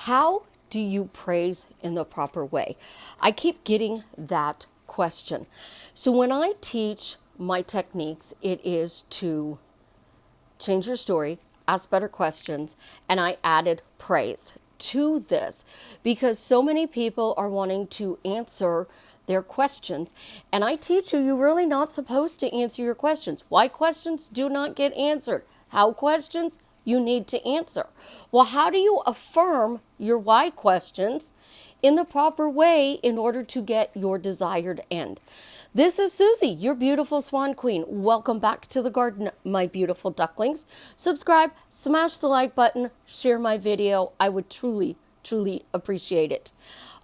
How do you praise in the proper way? I keep getting that question. So when I teach my techniques, it is to change your story, ask better questions, and I added praise to this because so many people are wanting to answer their questions. And I teach you, you're really not supposed to answer your questions. Why questions do not get answered? How questions you need to answer. Well, how do you affirm your why questions in the proper way in order to get your desired end? This is Susie, your beautiful swan queen. Welcome back to the garden, my beautiful ducklings. Subscribe, smash the like button, share my video. I would truly, truly appreciate it.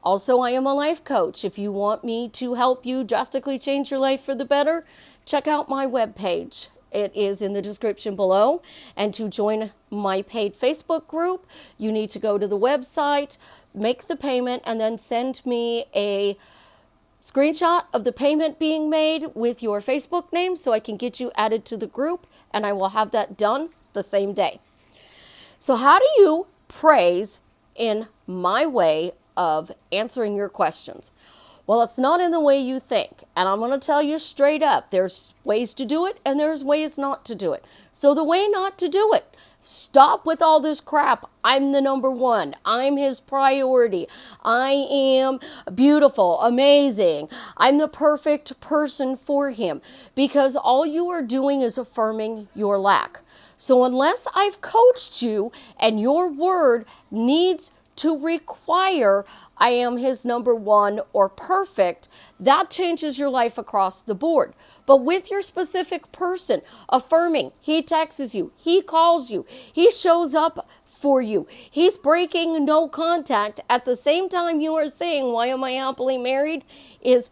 Also, I am a life coach. If you want me to help you drastically change your life for the better, check out my webpage. It is in the description below. And to join my paid Facebook group, you need to go to the website, make the payment, and then send me a screenshot of the payment being made with your Facebook name so I can get you added to the group, and I will have that done the same day. So how do you praise in my way of answering your questions? Well, it's not in the way you think. And I'm going to tell you straight up, there's ways to do it and there's ways not to do it. So the way not to do it, stop with all this crap. I'm the number one. I'm his priority. I am beautiful, amazing. I'm the perfect person for him. Because all you are doing is affirming your lack. So unless I've coached you and your word needs to require I am his number one or perfect, that changes your life across the board. But with your specific person, affirming, he texts you, he calls you, he shows up for you, he's breaking no contact at the same time you are saying, why am I happily married, is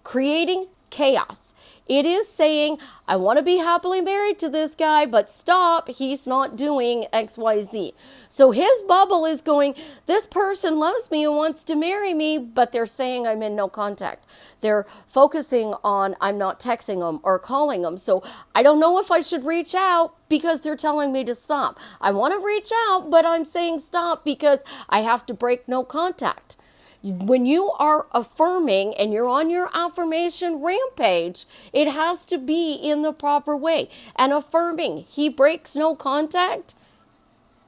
creating chaos. It is saying, I want to be happily married to this guy, but stop, he's not doing XYZ. So his bubble is going, this person loves me and wants to marry me, but they're saying I'm in no contact. They're focusing on I'm not texting them or calling them. So I don't know if I should reach out because they're telling me to stop. I want to reach out, but I'm saying stop because I have to break no contact. When you are affirming and you're on your affirmation rampage, it has to be in the proper way. And affirming, he breaks no contact,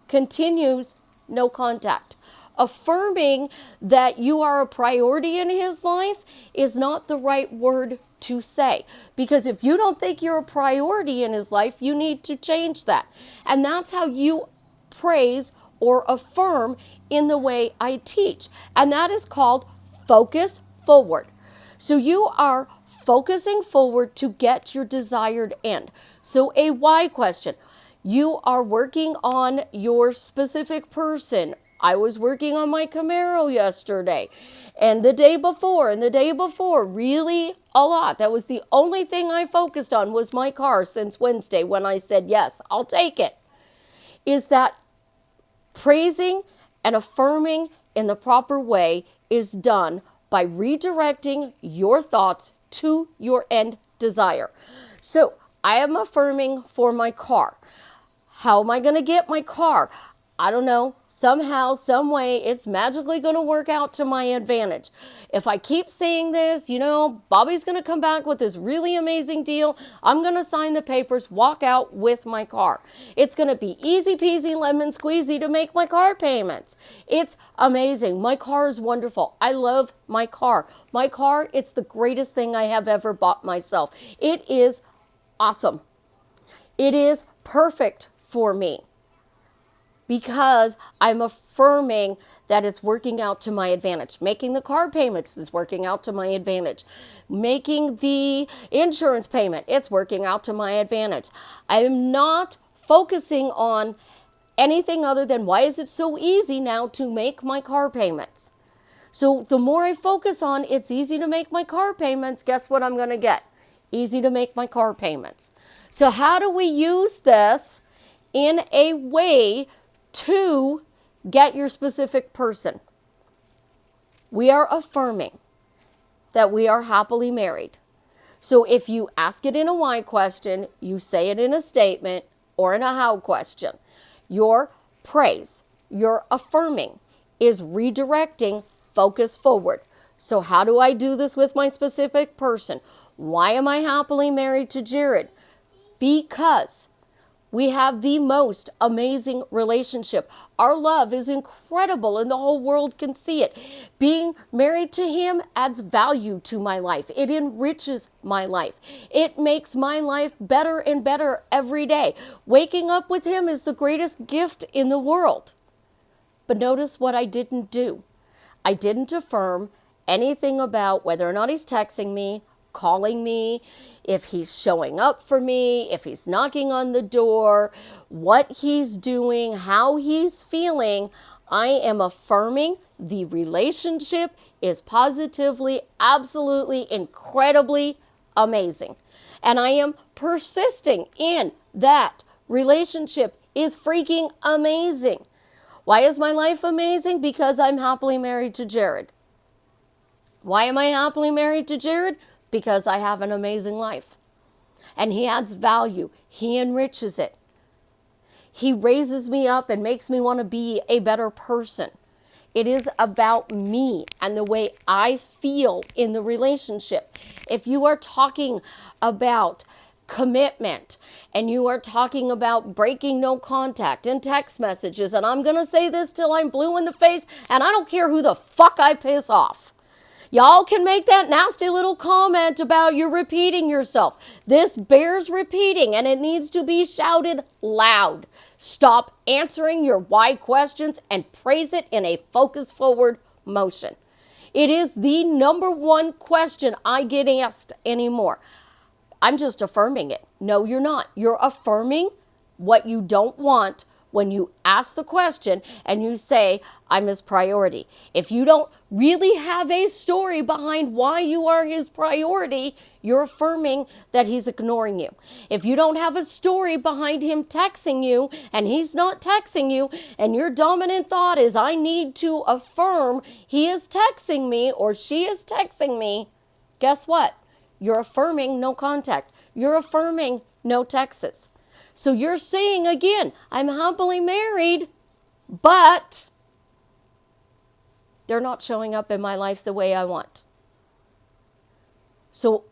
continues no contact. Affirming that you are a priority in his life is not the right word to say. Because if you don't think you're a priority in his life, you need to change that. And that's how you praise or affirm in the way I teach. And that is called focus forward. So you are focusing forward to get your desired end. So a why question. You are working on your specific person. I was working on my Camaro yesterday and the day before really a lot. That was the only thing I focused on was my car since Wednesday when I said, yes, I'll take it. Is that praising and affirming in the proper way is done by redirecting your thoughts to your end desire. So I am affirming for my car. How am I going to get my car? I don't know. Somehow, some way, it's magically going to work out to my advantage. If I keep saying this, Bobby's going to come back with this really amazing deal. I'm going to sign the papers, walk out with my car. It's going to be easy peasy lemon squeezy to make my car payments. It's amazing. My car is wonderful. I love my car. My car, it's the greatest thing I have ever bought myself. It is awesome. It is perfect for me. Because I'm affirming that it's working out to my advantage. Making the car payments is working out to my advantage. Making the insurance payment, it's working out to my advantage. I'm not focusing on anything other than why is it so easy now to make my car payments? So the more I focus on it's easy to make my car payments, guess what I'm going to get? Easy to make my car payments. So how do we use this in a way to get your specific person? We are affirming that we are happily married. So if you ask it in a why question, you say it in a statement or in a how question, your praise, your affirming is redirecting focus forward. So how do I do this with my specific person? Why am I happily married to Jared? Because we have the most amazing relationship. Our love is incredible and the whole world can see it. Being married to him adds value to my life. It enriches my life. It makes my life better and better every day. Waking up with him is the greatest gift in the world. But notice what I didn't do. I didn't affirm anything about whether or not he's texting me, calling me, if he's showing up for me, if he's knocking on the door, what he's doing, how he's feeling. I am affirming the relationship is positively, absolutely, incredibly amazing. And I am persisting in that relationship is freaking amazing. Why is my life amazing? Because I'm happily married to Jared. Why am I happily married to Jared? Because I have an amazing life. And he adds value. He enriches it. He raises me up and makes me want to be a better person. It is about me and the way I feel in the relationship. If you are talking about commitment and you are talking about breaking no contact in text messages, and I'm going to say this till I'm blue in the face, and I don't care who the fuck I piss off. Y'all can make that nasty little comment about you repeating yourself. This bears repeating and it needs to be shouted loud. Stop answering your why questions and praise it in a focus forward motion. It is the number one question I get asked anymore. I'm just affirming it. No, you're not. You're affirming what you don't want when you ask the question and you say, I'm his priority. If you don't really have a story behind why you are his priority, you're affirming that he's ignoring you. If you don't have a story behind him texting you and he's not texting you, and your dominant thought is, I need to affirm he is texting me or she is texting me, guess what? You're affirming no contact. You're affirming no texts. So you're saying again, I'm happily married, but they're not showing up in my life the way I want. So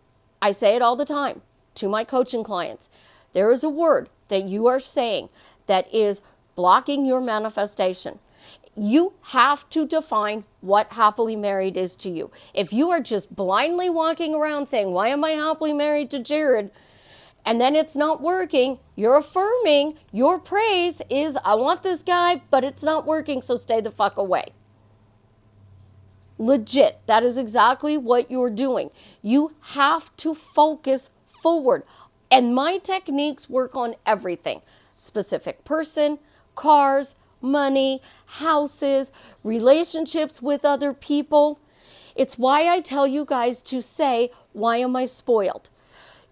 I say it all the time to my coaching clients. There is a word that you are saying that is blocking your manifestation. You have to define what happily married is to you. If you are just blindly walking around saying, why am I happily married to Jared? And then it's not working, you're affirming your praise is, I want this guy, but it's not working, so stay the fuck away. Legit, that is exactly what you're doing. You have to focus forward. And my techniques work on everything. Specific person, cars, money, houses, relationships with other people. It's why I tell you guys to say, why am I spoiled?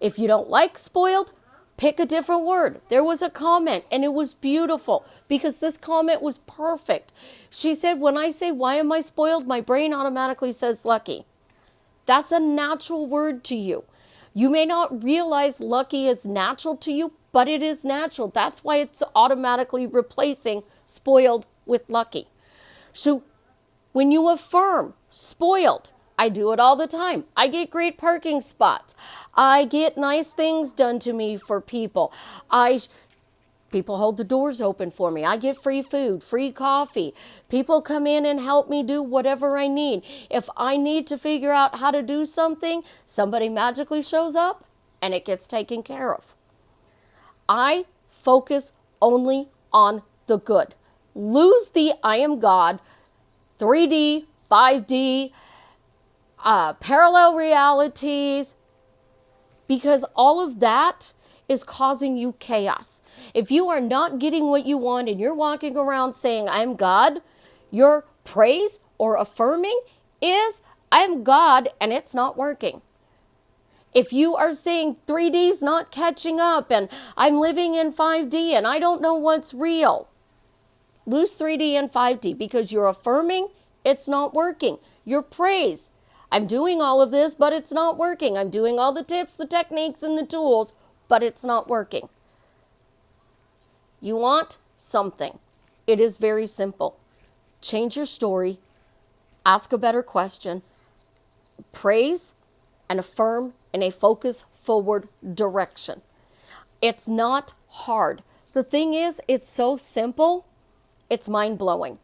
If you don't like spoiled, pick a different word. There was a comment and it was beautiful because this comment was perfect. She said, when I say, why am I spoiled? My brain automatically says lucky. That's a natural word to you. You may not realize lucky is natural to you, but it is natural. That's why it's automatically replacing spoiled with lucky. So when you affirm spoiled, I do it all the time. I get great parking spots. I get nice things done to me for people. People hold the doors open for me. I get free food, free coffee. People come in and help me do whatever I need. If I need to figure out how to do something, somebody magically shows up and it gets taken care of. I focus only on the good. Lose the I am God, 3D, 5D, parallel realities, because all of that is causing you chaos. If you are not getting what you want and you're walking around saying, I'm God, your praise or affirming is, I'm God, and it's not working. If you are saying 3D's not catching up and I'm living in 5D and I don't know what's real, lose 3D and 5D because you're affirming it's not working. Your praise, I'm doing all of this, but it's not working. I'm doing all the tips, the techniques, and the tools, but it's not working. You want something. It is very simple. change your story, ask a better question, praise and affirm in a focus forward direction. It's not hard. The thing is, it's so simple, it's mind-blowing.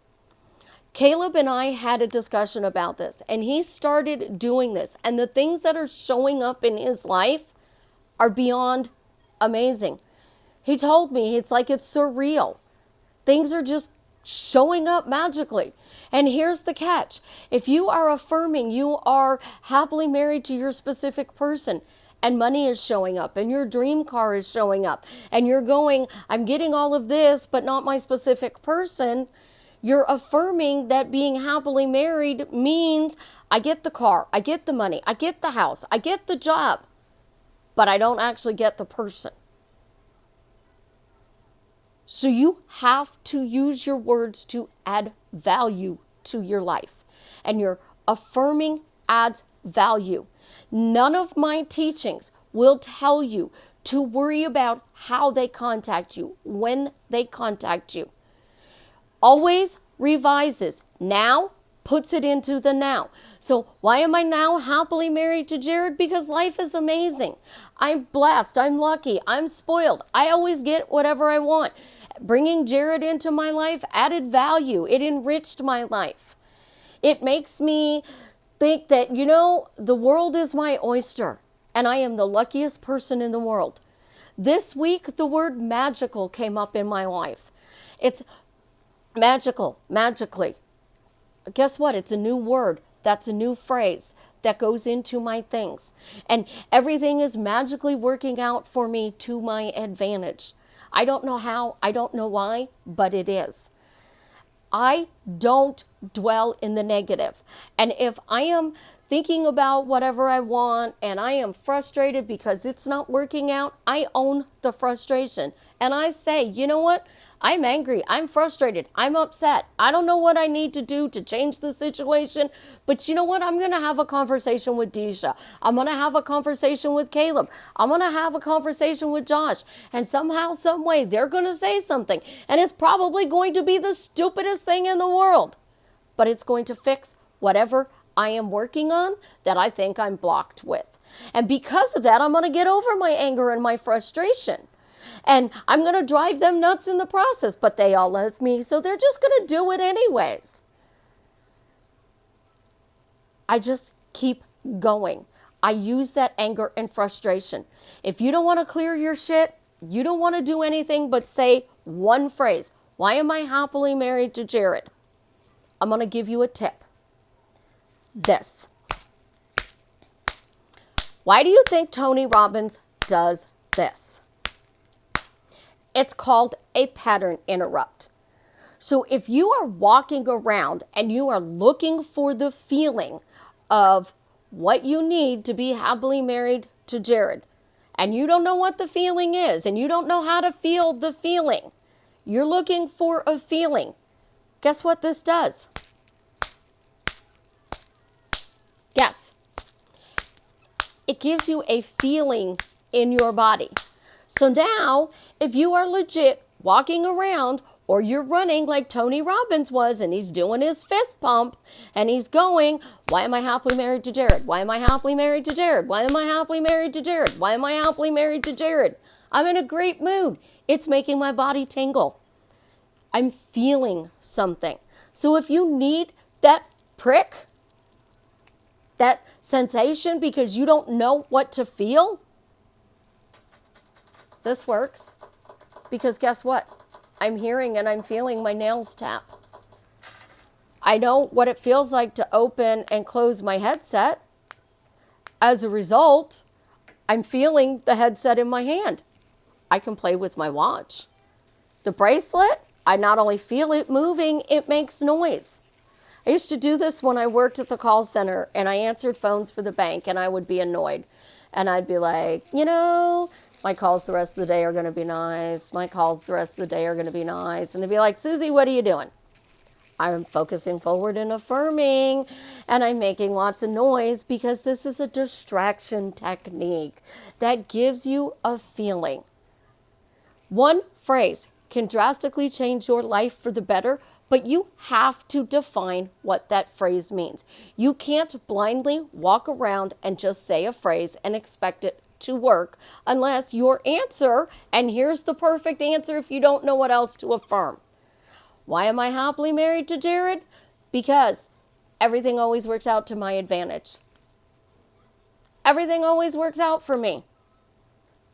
Caleb and I had a discussion about this, and he started doing this, and the things that are showing up in his life are beyond amazing. He told me it's like it's surreal. Things are just showing up magically. And here's the catch. If you are affirming you are happily married to your specific person, and money is showing up, and your dream car is showing up, and you're going, I'm getting all of this, but not my specific person, you're affirming that being happily married means I get the car, I get the money, I get the house, I get the job, but I don't actually get the person. So you have to use your words to add value to your life. And your affirming adds value. None of my teachings will tell you to worry about how they contact you, when they contact you. Always revises. Now puts it into the now. So why am I now happily married to Jared? Because life is amazing. I'm blessed. I'm lucky. I'm spoiled. I always get whatever I want. Bringing Jared into my life added value. It enriched my life. It makes me think that, the world is my oyster, and I am the luckiest person in the world. This week, the word magical came up in my life. It's magical, magically. Guess what? It's a new word. That's a new phrase that goes into my things. And everything is magically working out for me to my advantage. I don't know how, I don't know why, but it is. I don't dwell in the negative. And if I am thinking about whatever I want and I am frustrated because it's not working out, I own the frustration. And I say, you know what? I'm angry. I'm frustrated. I'm upset. I don't know what I need to do to change the situation. But you know what? I'm going to have a conversation with Deisha. I'm going to have a conversation with Caleb. I'm going to have a conversation with Josh. And somehow, some way, they're going to say something. And it's probably going to be the stupidest thing in the world. But it's going to fix whatever I am working on that I think I'm blocked with. And because of that, I'm going to get over my anger and my frustration. And I'm going to drive them nuts in the process, but they all love me, so they're just going to do it anyways. I just keep going. I use that anger and frustration. If you don't want to clear your shit, you don't want to do anything but say one phrase. Why am I happily married to Jared? I'm going to give you a tip. This. Why do you think Tony Robbins does this? It's called a pattern interrupt. So if you are walking around and you are looking for the feeling of what you need to be happily married to Jared, and you don't know what the feeling is, and you don't know how to feel the feeling, you're looking for a feeling. Guess what this does? Guess. It gives you a feeling in your body. So now, if you are legit walking around or you're running like Tony Robbins was and he's doing his fist pump and he's going, why am I happily married to Jared? Why am I happily married to Jared? Why am I happily married to Jared? Why am I happily married to Jared? I'm in a great mood. It's making my body tingle. I'm feeling something. So if you need that prick, that sensation because you don't know what to feel, this works. Because guess what? I'm hearing and I'm feeling my nails tap. I know what it feels like to open and close my headset. As a result, I'm feeling the headset in my hand. I can play with my watch. The bracelet, I not only feel it moving, it makes noise. I used to do this when I worked at the call center and I answered phones for the bank and I would be annoyed. And I'd be like, my calls the rest of the day are going to be nice. My calls the rest of the day are going to be nice. And they'd be like, Susie, what are you doing? I'm focusing forward and affirming. And I'm making lots of noise because this is a distraction technique that gives you a feeling. One phrase can drastically change your life for the better But you have to define what that phrase means. You can't blindly walk around and just say a phrase and expect it to work unless your answer, and here's the perfect answer if you don't know what else to affirm. Why am I happily married to Jared? Because everything always works out to my advantage. Everything always works out for me.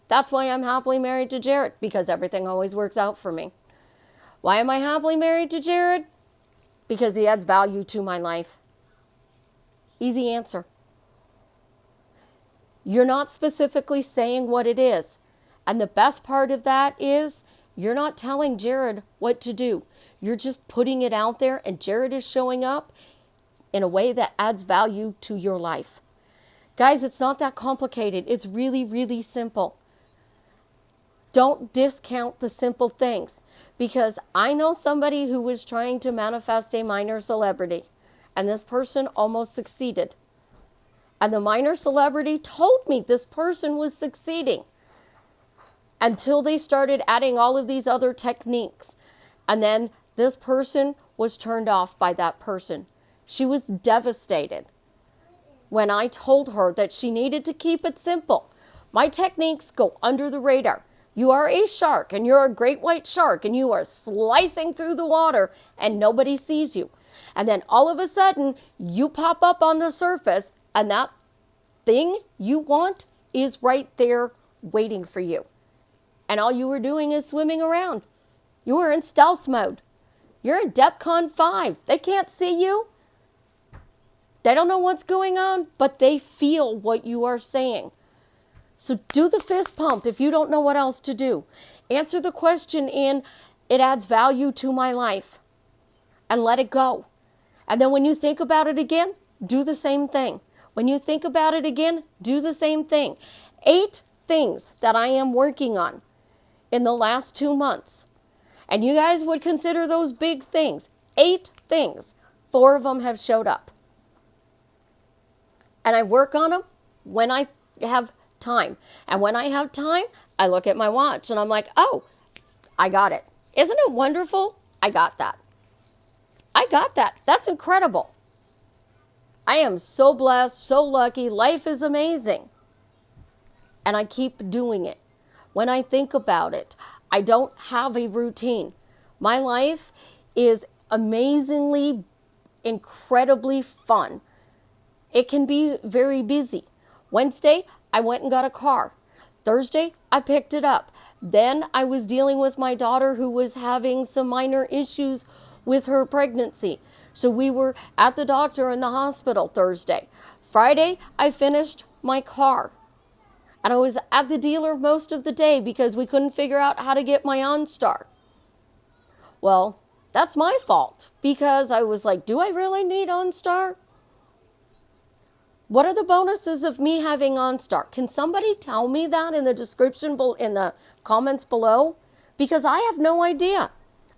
That's why I'm happily married to Jared, because everything always works out for me. Why am I happily married to Jared? Because he adds value to my life. Easy answer. You're not specifically saying what it is. And the best part of that is you're not telling Jared what to do. You're just putting it out there, and Jared is showing up in a way that adds value to your life. Guys, it's not that complicated. It's really, really simple. Don't discount the simple things, because I know somebody who was trying to manifest a minor celebrity, and this person almost succeeded. And the minor celebrity told me this person was succeeding until they started adding all of these other techniques. And then this person was turned off by that person. She was devastated when I told her that she needed to keep it simple. My techniques go under the radar. You are a shark, and you're a great white shark, and you are slicing through the water and nobody sees you. And then all of a sudden you pop up on the surface, and that thing you want is right there waiting for you. And all you were doing is swimming around. You were in stealth mode. You're in DEFCON 5. They can't see you. They don't know what's going on, but they feel what you are saying. So do the fist pump if you don't know what else to do. Answer the question in, it adds value to my life. And let it go. And then when you think about it again, do the same thing. When you think about it again, do the same thing. 8 things that I am working on in the last 2 months. And you guys would consider those big things. 8 things. 4 of them have showed up. And I work on them when I have time. And when I have time, I look at my watch and I'm like, oh, I got it. Isn't it wonderful? I got that. I got that. That's incredible. I am so blessed, so lucky. Life is amazing. And I keep doing it. When I think about it, I don't have a routine. My life is amazingly, incredibly fun. It can be very busy. Wednesday, I went and got a car. Thursday, I picked it up. Then I was dealing with my daughter who was having some minor issues with her pregnancy. So we were at the doctor in the hospital Thursday. Friday, I finished my car. And I was at the dealer most of the day because we couldn't figure out how to get my OnStar. Well, that's my fault because I was like, do I really need OnStar? What are the bonuses of me having OnStar? Can somebody tell me that in the description, in the comments below? Because I have no idea.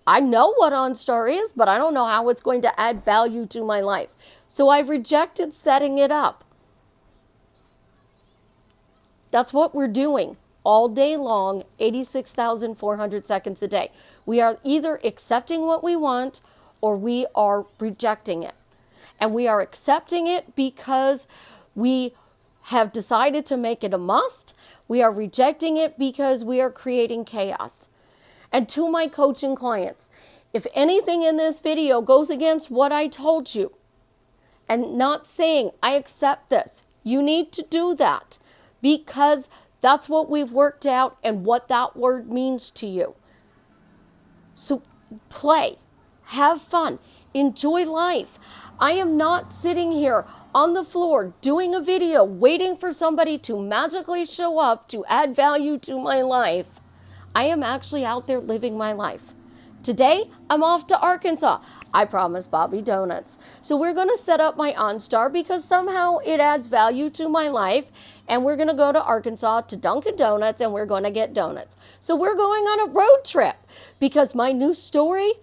I know what OnStar is, but I don't know how it's going to add value to my life. So I've rejected setting it up. That's what we're doing all day long, 86,400 seconds a day. We are either accepting what we want or we are rejecting it. And we are accepting it because we have decided to make it a must. We are rejecting it because we are creating chaos. And to my coaching clients, if anything in this video goes against what I told you, and not saying I accept this, you need to do that because that's what we've worked out and what that word means to you. So play, have fun, enjoy life. I am not sitting here on the floor doing a video waiting for somebody to magically show up to add value to my life. I am actually out there living my life. Today, I'm off to Arkansas. I promised Bobby donuts. So we're going to set up my OnStar because somehow it adds value to my life. And we're going to go to Arkansas to Dunkin' Donuts and we're going to get donuts. So we're going on a road trip because my new story,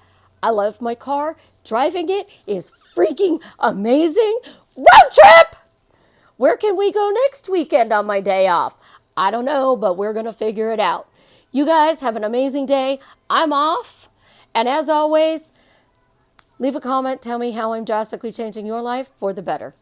I love my car. Driving it is freaking amazing. Road trip! Where can we go next weekend on my day off? I don't know, but we're going to figure it out. You guys have an amazing day. I'm off. And as always, Leave a comment. Tell me how I'm drastically changing your life for the better.